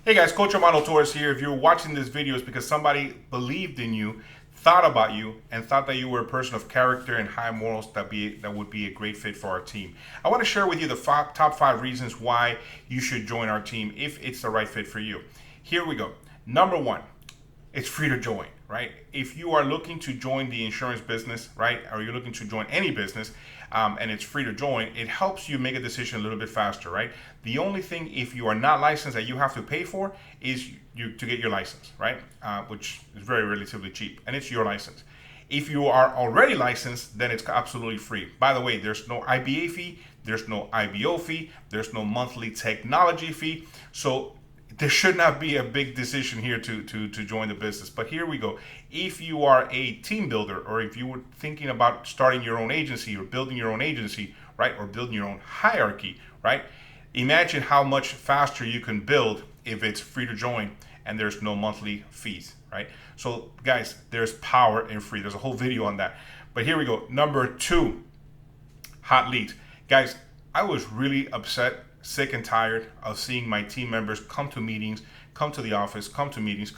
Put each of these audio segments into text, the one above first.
Hey guys, Coach Armando Torres here. If you're watching this video, it's because somebody believed in you, thought about you, and thought that you were a person of character and high morals that would be a great fit for our team. I want to share with you the top 5 reasons why you should join our team if it's the right fit for you. Here we go. Number 1, it's free to join, right? If you are looking to join the insurance business, right, or you're looking to join any business, and it's free to join, it helps you make a decision a little bit faster, right? The only thing, if you are not licensed, that you have to pay for is to get your license, right? Which is very relatively cheap, and it's your license. If you are already licensed, then it's absolutely free. By the way, there's no IBA fee, there's no IBO fee, there's no monthly technology fee. So there should not be a big decision here to join the business. But here we go. If you are a team builder, or if you were thinking about starting your own agency or building your own agency, right, or building your own hierarchy, right, imagine how much faster you can build if it's free to join and there's no monthly fees, right? So guys, there's power in free. There's a whole video on that. But here we go. Number 2, hot leads. Guys, I was really upset, sick and tired of seeing my team members come to meetings, come to the office, come to meetings,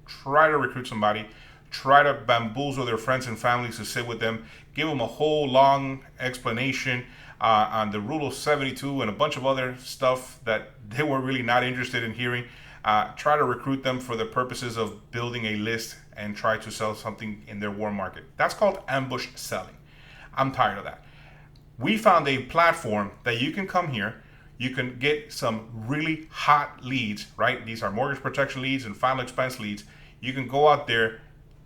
try to recruit somebody, try to bamboozle their friends and families to sit with them, give them a whole long explanation on the rule of 72 and a bunch of other stuff that they were really not interested in hearing. Try to recruit them for the purposes of building a list and try to sell something in their warm market. That's called ambush selling. I'm tired of that. We found a platform that you can come here, you can get some really hot leads, right? These are mortgage protection leads and final expense leads. You can go out there,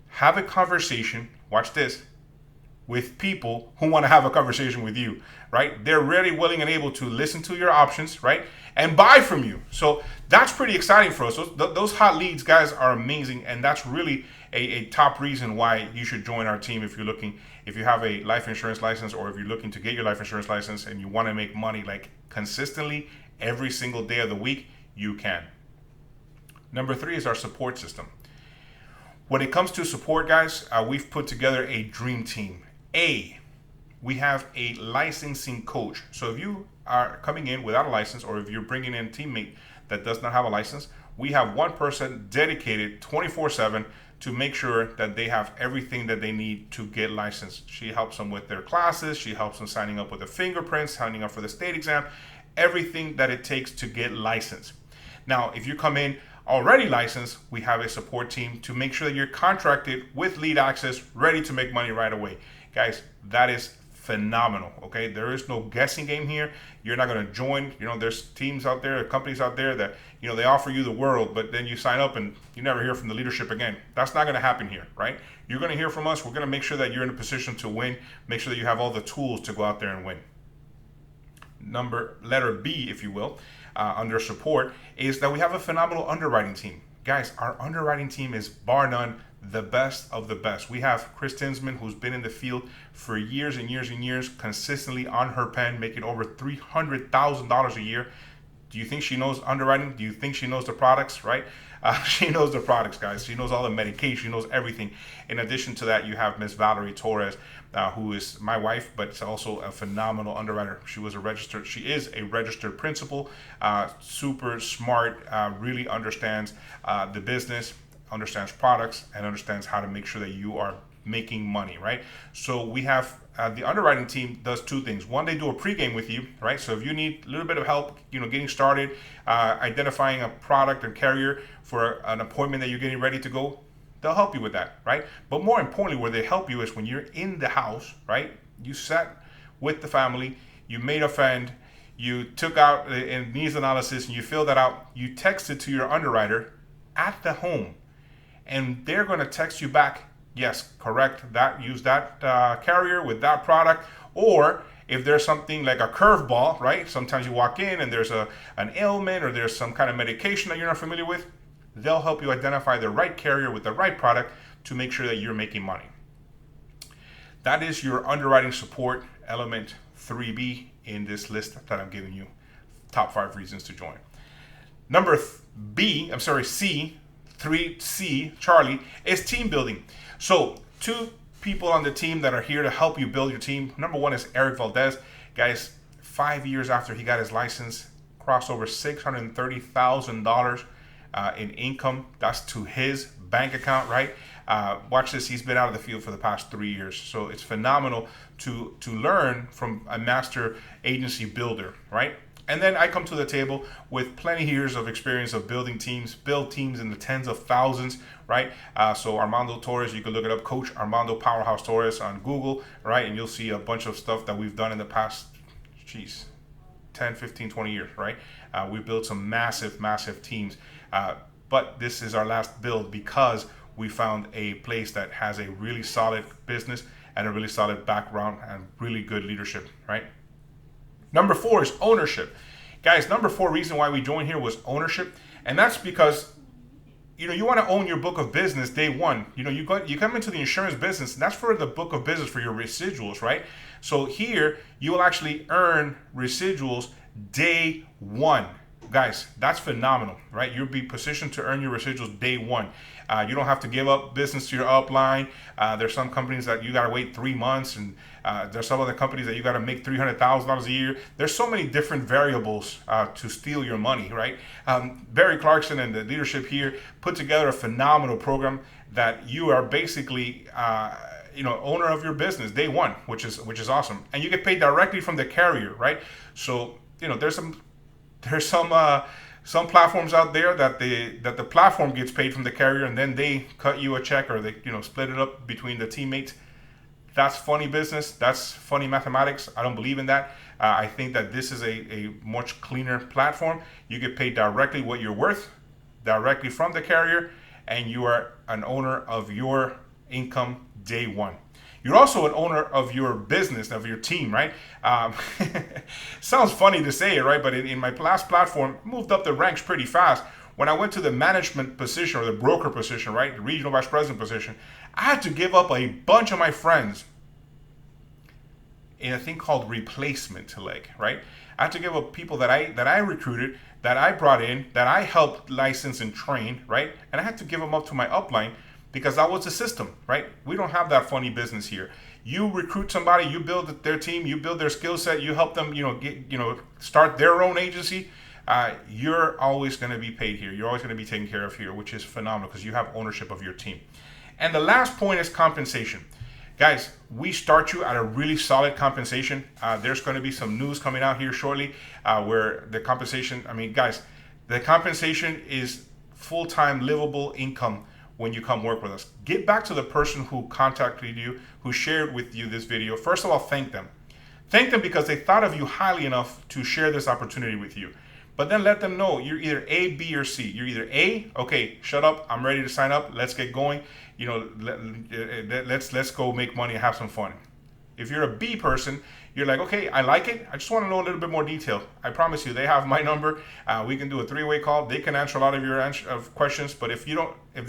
have a conversation, watch this, with people who want to have a conversation with you, right? They're really willing and able to listen to your options, right? And buy from you. So that's pretty exciting for us. Those hot leads, guys, are amazing. And that's really a top reason why you should join our team if you have a life insurance license, or if you're looking to get your life insurance license and you want to make money like consistently every single day of the week, you can. Number 3 is our support system. When it comes to support, guys, we've put together a dream team. We have a licensing coach. So if you are coming in without a license, or if you're bringing in a teammate that does not have a license, we have one person dedicated 24/7 to make sure that they have everything that they need to get licensed. She helps them with their classes. She helps them signing up with the fingerprints, signing up for the state exam, everything that it takes to get licensed. Now, if you come in already licensed, we have a support team to make sure that you're contracted with lead access, ready to make money right away. Guys, that is phenomenal, okay? There is no guessing game here. You're not going to join, there's teams out there, companies out there that, they offer you the world, but then you sign up and you never hear from the leadership again. That's not going to happen here, right? You're going to hear from us. We're going to make sure that you're in a position to win, make sure that you have all the tools to go out there and win. Letter B, if you will, under support, is that we have a phenomenal underwriting team. Guys, our underwriting team is bar none the best of the best. We have Chris Tinsman, who's been in the field for years and years and years, consistently on her pen, making over $300,000 a year. Do you think she knows underwriting? Do you think she knows the products, right? She knows the products, guys. She knows all the medication. She knows everything. In addition to that, you have Miss Valerie Torres, who is my wife, but also a phenomenal underwriter. She is a registered principal, super smart, really understands the business, understands products, and understands how to make sure that you are making money, right? So we have the underwriting team does 2 things. One, they do a pregame with you, right? So if you need a little bit of help, getting started, identifying a product and carrier for an appointment that you're getting ready to go, they'll help you with that, right? But more importantly, where they help you is when you're in the house, right? You sat with the family, you made a friend, you took out a needs analysis and you filled that out, you text it to your underwriter at the home, and they're going to text you back, yes, correct, use that carrier with that product. Or if there's something like a curveball, right? Sometimes you walk in and there's an ailment, or there's some kind of medication that you're not familiar with, they'll help you identify the right carrier with the right product to make sure that you're making money. That is your underwriting support element 3B in this list that I'm giving you. Top 5 reasons to join. Number C, 3C, Charlie, is team building. So 2 people on the team that are here to help you build your team. Number 1 is Eric Valdez. Guys, 5 years after he got his license, crossed over $630,000 in income. That's to his bank account, right? Watch this. He's been out of the field for the past 3 years. So it's phenomenal to learn from a master agency builder, right? And then I come to the table with plenty of years of experience of building teams, build teams in the tens of thousands, right? So Armando Torres, you can look it up, Coach Armando Powerhouse Torres on Google, right? And you'll see a bunch of stuff that we've done in the past, 10, 15, 20 years, right? We've built some massive teams. But this is our last build because we found a place that has a really solid business and a really solid background and really good leadership, right? Number 4 is ownership. Guys, number 4 reason why we joined here was ownership. And that's because, you want to own your book of business day one. You come into the insurance business, and that's for the book of business for your residuals, right? So here, you will actually earn residuals day one. Guys, that's phenomenal, right? You'll be positioned to earn your residuals day one. You don't have to give up business to your upline. There's some companies that you got to wait 3 months, and there's some other companies that you got to make $300,000 a year. There's so many different variables to steal your money, right? Barry Clarkson and the leadership here put together a phenomenal program that you are basically owner of your business day one, which is awesome, and you get paid directly from the carrier, right? So there's some platforms out there that the platform gets paid from the carrier, and then they cut you a check, or they split it up between the teammates. That's funny business. That's funny mathematics. I don't believe in that. I think that this is a much cleaner platform. You get paid directly what you're worth, directly from the carrier, and you are an owner of your income day one. You're also an owner of your business, of your team, right? Sounds funny to say it, right? But in my last platform, moved up the ranks pretty fast. When I went to the management position, or the broker position, right, the regional vice president position, I had to give up a bunch of my friends in a thing called replacement leg, right? I had to give up people that I recruited, that I brought in, that I helped license and train, right? And I had to give them up to my upline, because that was the system, right? We don't have that funny business here. You recruit somebody, you build their team, you build their skill set, you help them, start their own agency. You're always going to be paid here. You're always going to be taken care of here, which is phenomenal because you have ownership of your team. And the last point is compensation. Guys, we start you at a really solid compensation. There's going to be some news coming out here shortly where the compensation, the compensation is full-time livable income when you come work with us. Get back to the person who contacted you, who shared with you this video. First of all, thank them. Thank them because they thought of you highly enough to share this opportunity with you. But then let them know you're either A, B, or C. You're either A, okay, shut up, I'm ready to sign up, let's get going. Let's go make money and have some fun. If you're a B person, you're like, okay, I like it, I just want to know a little bit more detail. I promise you, they have my number. We can do a 3-way call. They can answer a lot of your questions. But if they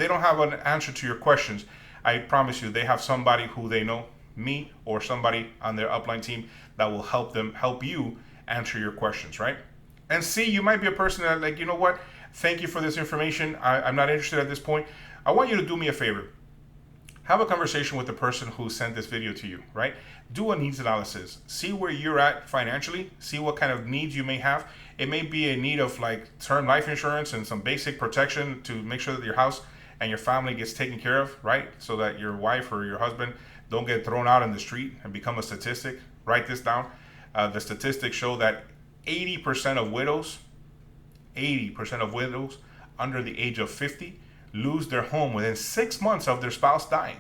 don't have an answer to your questions, I promise you, they have somebody who they know, me or somebody on their upline team, that will help you answer your questions, right? And C, you might be a person that like, you know what? Thank you for this information. I'm not interested at this point. I want you to do me a favor. Have a conversation with the person who sent this video to you, right? Do a needs analysis. See where you're at financially. See what kind of needs you may have. It may be a need of like term life insurance and some basic protection to make sure that your house and your family gets taken care of, right? So that your wife or your husband don't get thrown out in the street and become a statistic. Write this down. The statistics show that 80% of widows under the age of 50 lose their home within 6 months of their spouse dying.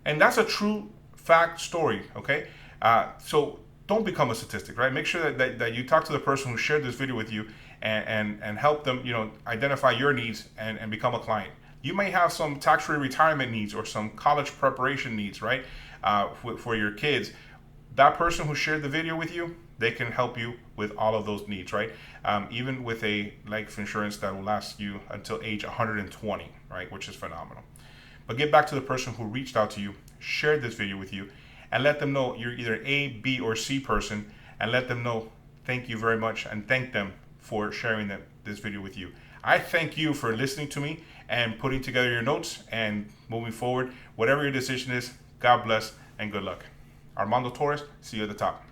And that's a true fact story, okay? So don't become a statistic, right? Make sure that you talk to the person who shared this video with you and help them, identify your needs and become a client. You may have some tax-free retirement needs or some college preparation needs, right? For your kids. That person who shared the video with you, they can help you with all of those needs, right? Even with a life insurance that will last you until age 120, right? Which is phenomenal. But get back to the person who reached out to you, shared this video with you, and let them know you're either A, B, or C person, and let them know thank you very much, and thank them for sharing this video with you. I thank you for listening to me and putting together your notes and moving forward. Whatever your decision is, God bless and good luck. Armando Torres, see you at the top.